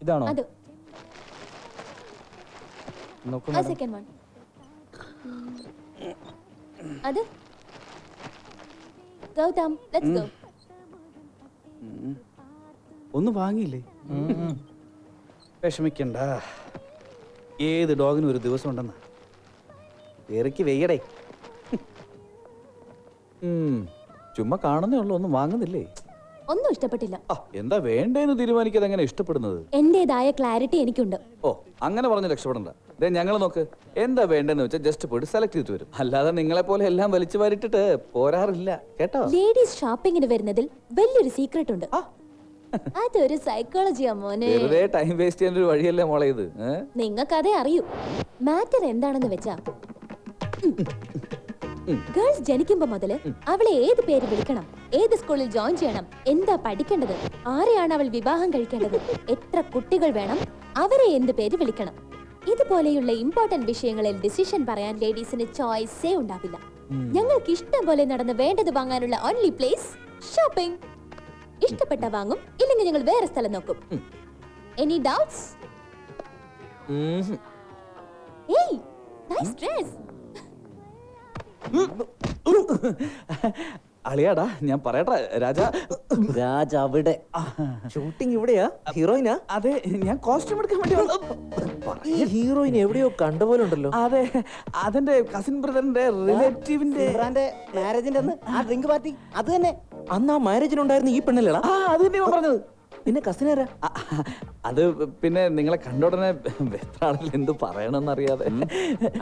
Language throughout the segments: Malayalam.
ഇതാണോ? അത് നോക്കൂ ആ madam. Second one. അത് ഗൗതം, ലെറ്റ്സ് ഗോ. ഒന്നും വാങ്ങിയില്ലേ? വിഷമിക്കണ്ട, ഏത് ഡോഗിനും ഒരു ദിവസം ഉണ്ടെന്ന ഇറക്കി വെയ്യടേ. ചുമ്മാ കാണുന്നേ ഉള്ളൂ, ഒന്നും വാങ്ങുന്നില്ലേ? ഒന്നും ഇഷ്ടപ്പെട്ടില്ല. എന്താ വേണ്ടേന്ന് തീരുമാനിക്കാതെ എങ്ങനെ ഇഷ്ടപ്പെടുന്നത്? എന്റേതായ ക്ലാരിറ്റി എനിക്കുണ്ട്. ഓ, അങ്ങനെ പറഞ്ഞ് രക്ഷപ്പെടണ്ട. ദേ ഞങ്ങൾ നോക്ക്, എന്താ വേണ്ടെന്ന് വെച്ചാൽ ജസ്റ്റ് പോയിട്ട് സെലക്ട് ചെയ്തിട്ട് വരും. അല്ലാതെ നിങ്ങളെ പോലെ എല്ലാം വലിച്ചു വാരിട്ടിട്ട് പോരാറില്ല കേട്ടോ. ലേഡീസ് ഷോപ്പിങ്ങിന് വരുന്നതിൽ വലിയൊരു സീക്രട്ട് ഉണ്ട്. അതൊരു സൈക്കോളജിയാ മോനെ. വെറുതെ ടൈം വേസ്റ്റ് ചെയ്യാൻ ഒരു വഴിയല്ലേ മോളെ ഇത്. നിങ്ങൾക്കതേ അറിയൂ. മാറ്റർ എന്താണെന്ന് വെച്ചാ, ഗേൾസ് ജനിക്കുമ്പോ മുതല് അവളെ ഏത് പേര് വിളിക്കണം, ഏത് സ്കൂളിൽ ജോയിൻ ചെയ്യണം, എന്താ പഠിക്കേണ്ടത്, ആരെയാണ് അവൾ വിവാഹം കഴിക്കേണ്ടത്, എത്ര കുട്ടികൾ വേണം, അവരെ എന്ത് പേര് വിളിക്കണം, ഇതുപോലെയുള്ള ഇമ്പോർട്ടന്റ് വിഷയങ്ങളിൽ ഡിസിഷൻ പറയാൻ ലേഡീസിന് ചോയ്സേ ഉണ്ടാവില്ല. ഞങ്ങൾക്ക് ഇഷ്ടം പോലെ നടന്ന് വേണ്ടത് വാങ്ങാനുള്ള ഓൺലി പ്ലേസ് ഷോപ്പിംഗ്. ഇഷ്ടപ്പെട്ട വാങ്ങും, ഇല്ലെങ്കിൽ ഞങ്ങൾ വേറെ സ്ഥലം നോക്കും. Any doubts? ഏയ്, നൈസ് ഡ്രസ്. അളിയാടാ, ഞാൻ പറയട്ടെ രാജ അവിടെ ഷൂട്ടിംഗ് ഇവിടെയാ? ഹീറോയിനാ? അതെ, ഞാൻ കോസ്റ്റ്യൂം എടുക്കാൻ വേണ്ടി ഈ ഹീറോയിൻ എവിടെയോ കണ്ടുപോലെ ഉണ്ടല്ലോ. അതെ, അതെന്റെ കസിൻ ബ്രദറിന്റെ റിലേറ്റീവിന്റെ മാരേജിന്റെ അന്ന് ആ ഡ്രിങ്ക് പാർട്ടി അത് തന്നെ. അന്ന് ആ മാരേജിനുണ്ടായിരുന്ന ഈ പെണ്ണല്ലേടാ? അത് തന്നെ ഞാൻ പറഞ്ഞത്. പിന്നെ കസിനാരാ? അത് പിന്നെ നിങ്ങളെ കണ്ടോടനെ വെത്രാളിൽ എന്ത് പറയണമെന്നറിയാതെ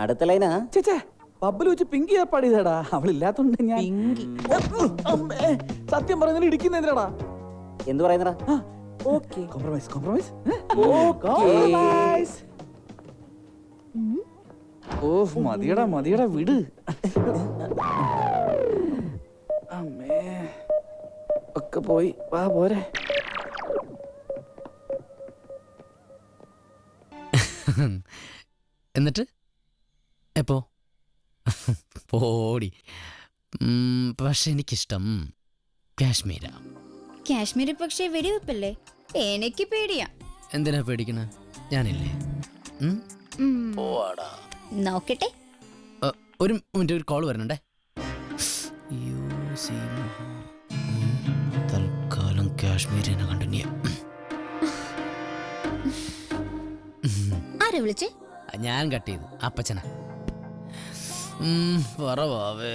അടുത്ത ലൈനാ ചേച്ചേ, പബ്ബിൽ വെച്ച് പിങ്കി ഏർപ്പാട് ചെയ്തടാ. അവളില്ലാത്തോണ്ട് ഞാൻ സത്യം പറയുന്നതിന് ഇടിക്കുന്നതിനാടാ. എന്ത് പറയുന്നടാ? Okay, compromise compromise. ഓ മതിയടാ മതിയടാ, വിട്. അമ്മേ, ഒക്കെ പോയി, വാ പോരെ. എന്നിട്ട് എപ്പോ പോടി? പക്ഷെ എനിക്കിഷ്ടം കാശ്മീരാ. കാശ്മീർ പക്ഷേ വെടിവെപ്പല്ലേ? എനിക്ക് പേടിയാ. എന്തിനാ പേടിക്കണ? ഞാനില്ലേ. നോക്കട്ടെ. ഒരു മിനിറ്റ്, ഒരു കോൾ വരണുണ്ടേ. തൽക്കാലം കാശ്മീരിനെ കണ്ടിന്യൂ. ആരാ വിളിച്ചേ? ഞാൻ കട്ട് ചെയ്തു. അപ്പച്ചനാ. പറവാവേ.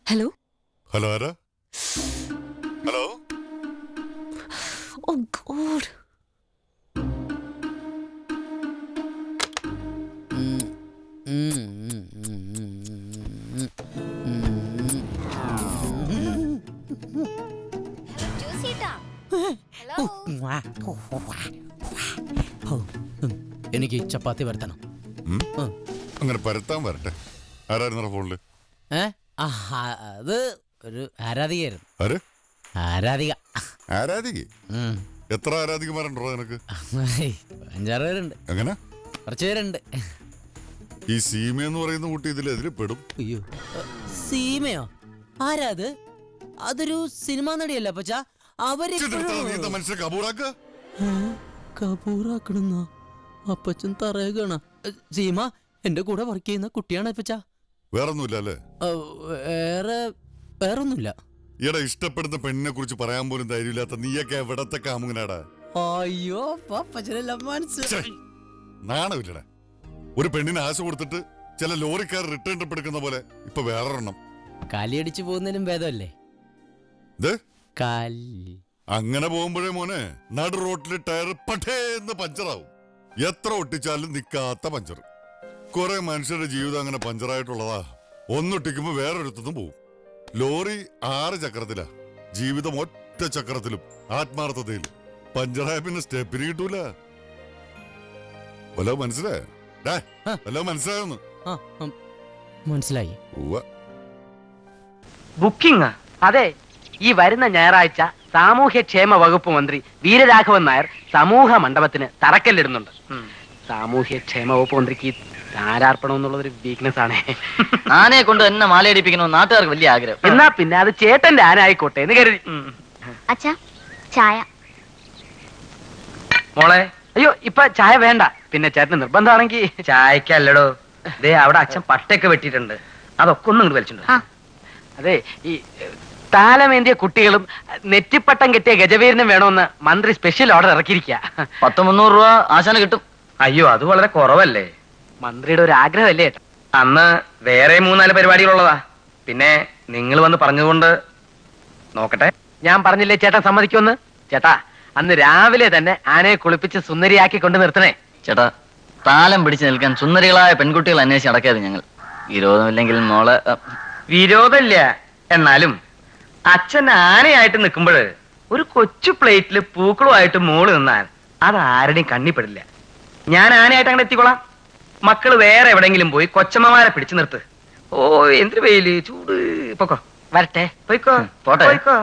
ഹലോ ഹലോ, ആരാ? ഹലോ. ഓ ഗോഡ്. എനിക്ക് ചപ്പാത്തി വരുത്തണം. അങ്ങനെ പരത്താൻ വരട്ടെ. ആരായിരുന്നു ഫോണില്? അത് ഒരു ആരാധികയായിരുന്നു. ആര്? ആരാധിക. ആരാധിക? എത്ര ആരാധികമാരുണ്ടോ നിനക്ക്? 5-6 പേരുണ്ട്. എങ്ങനെ? കുറച്ച് പേരുണ്ട്. ഈ സീമ എന്ന് പറയുന്ന കുട്ടി ഇതിലെതിരെ പെടും. അയ്യോ, സീമയോ? ആരാത്? അതൊരു സിനിമാ നടിയല്ല അപ്പച്ച. അവര് മനുഷ്യരെ കപൂറാക്കണെന്ന അപ്പച്ചൻ തറയുകയാണ്. സീമ എന്റെ കൂടെ വർക്ക് ചെയ്യുന്ന കുട്ടിയാണ് അപ്പച്ച. വേറൊന്നുമില്ല അല്ലേ? വേറൊന്നുമില്ല. ഈടെ ഇഷ്ടപ്പെടുന്ന പെണ്ണിനെ കുറിച്ച് പറയാൻ പോലും ധൈര്യമില്ലാത്ത നീയൊക്കെ എവിടത്തെ കാമുകനാടാ? അയ്യോ, അപ്പച്ചനെല്ലാം മനസ്സിലായി. നാണമില്ലടാ. ഒരു പെണ്ണിന് ആശ കൊടുത്തിട്ട് ചില ലോറിക്കാർ റിട്ടേൺ ട്രിപ്പ് എടുക്കുന്ന പോലെ ഇപ്പൊ വേറൊരെണ്ണം. കാലിയടിച്ചു പോകുന്നതിനും ഭേദമല്ലേ? അങ്ങനെ പോകുമ്പോഴേ മോനെ നടു റോട്ടില് ടയർ പട്ടേന്ന് പഞ്ചറാവും. എത്ര ഒട്ടിച്ചാലും നിക്കാത്ത പഞ്ചർ. കുറെ മനുഷ്യരുടെ ജീവിതം അങ്ങനെ പഞ്ചറായിട്ടുള്ളതാ. ഒന്നൊട്ടിക്കുമ്പോ വേറൊരിടത്തുനിന്നും പോവും. ലോറി 6 ചക്രത്തിലാ, ജീവിതം ഒറ്റ ചക്രത്തിലും ആത്മാർത്ഥതയിലും. പഞ്ചറായ പിന്നെ സ്റ്റെപ്പിന് കിട്ടൂല. വല്ലോ മനസ്സിലായോ? വല്ലോ മനസ്സിലായോന്ന്? മനസ്സിലായി. ബുക്കിംഗ്? അതെ, ഈ വരുന്ന ഞായറാഴ്ച സാമൂഹ്യക്ഷേമ വകുപ്പ് മന്ത്രി വീരരാഘവൻ നായർ സമൂഹ മണ്ഡപത്തിന് തറക്കല്ലിടുന്നുണ്ട്. സാമൂഹ്യ ക്ഷേമ വകുപ്പ് മന്ത്രിക്ക് താരാർപ്പണം എന്നുള്ളതൊരു വീക്ക്നെസ് ആണ്. ആനയെ കൊണ്ട് എന്നെ മാലയടിപ്പിക്കണമെന്ന് നാട്ടുകാർക്ക് വലിയ ആഗ്രഹം. എന്നാ പിന്നെ അത് ചേട്ടന്റെ ആന ആയിക്കോട്ടെ എന്ന് കരുതി. അച്ഛാ ചായ. മോളെ, അയ്യോ ഇപ്പൊ ചായ വേണ്ട. പിന്നെ ചേട്ടന് നിർബന്ധമാണെങ്കിൽ ചായക്കല്ലടോ. ദേ അവിടെ അച്ഛൻ പട്ടയൊക്കെ വെട്ടിയിട്ടുണ്ട്, അതൊക്കെ ഒന്നും ഇങ്ങോട്ട് വലിച്ചിട്ടുണ്ട്. അതെ, ഈ താലമേന്തിയ കുട്ടികളും നെറ്റിപ്പട്ടം കെട്ടിയ ഗജവീരനും വേണമെന്ന് മന്ത്രി സ്പെഷ്യൽ ഓർഡർ ഇറക്കിയിരിക്കുക. 300 രൂപ ആശാന് കിട്ടും. അയ്യോ അത് വളരെ കുറവല്ലേ. മന്ത്രിയുടെ ഒരു ആഗ്രഹമല്ലേ ഏട്ടാ. അന്ന് വേറെ 3-4 പരിപാടികളുള്ളതാ. പിന്നെ നിങ്ങൾ വന്ന് പറഞ്ഞതുകൊണ്ട് നോക്കട്ടെ. ഞാൻ പറഞ്ഞില്ലേ ചേട്ടൻ സമ്മതിക്കുമെന്ന്. ചേട്ടാ അന്ന് രാവിലെ തന്നെ ആനയെ കുളിപ്പിച്ച് സുന്ദരിയാക്കി കൊണ്ട് നിർത്തണേ. ചേട്ടാ, താലം പിടിച്ചു നിൽക്കാൻ സുന്ദരികളായ പെൺകുട്ടികൾ അന്വേഷിച്ച് നടക്കാതെ ഞങ്ങൾ. വിരോധമില്ലെങ്കിൽ മോളെ. വിരോധമില്ല, എന്നാലും അച്ഛൻ ആനയായിട്ട് നിൽക്കുമ്പോൾ ഒരു കൊച്ചു പ്ലേറ്റിൽ പൂക്കളുമായിട്ട് മോള് നിന്നാൽ അത് ആരുടെയും കണ്ണിപ്പെടില്ല. ഞാൻ ആനയായിട്ട് അങ്ങനെ എത്തിക്കോളാം. മക്കള് വേറെ എവിടെങ്കിലും പോയി കൊച്ചമ്മമാരെ പിടിച്ചു നിർത്ത്. ഓ എന്തൊരു വെയില്, ചൂട്. പൊക്കോ, വരട്ടെ. പോയിക്കോ, പോട്ടെ. പോയിക്കോ.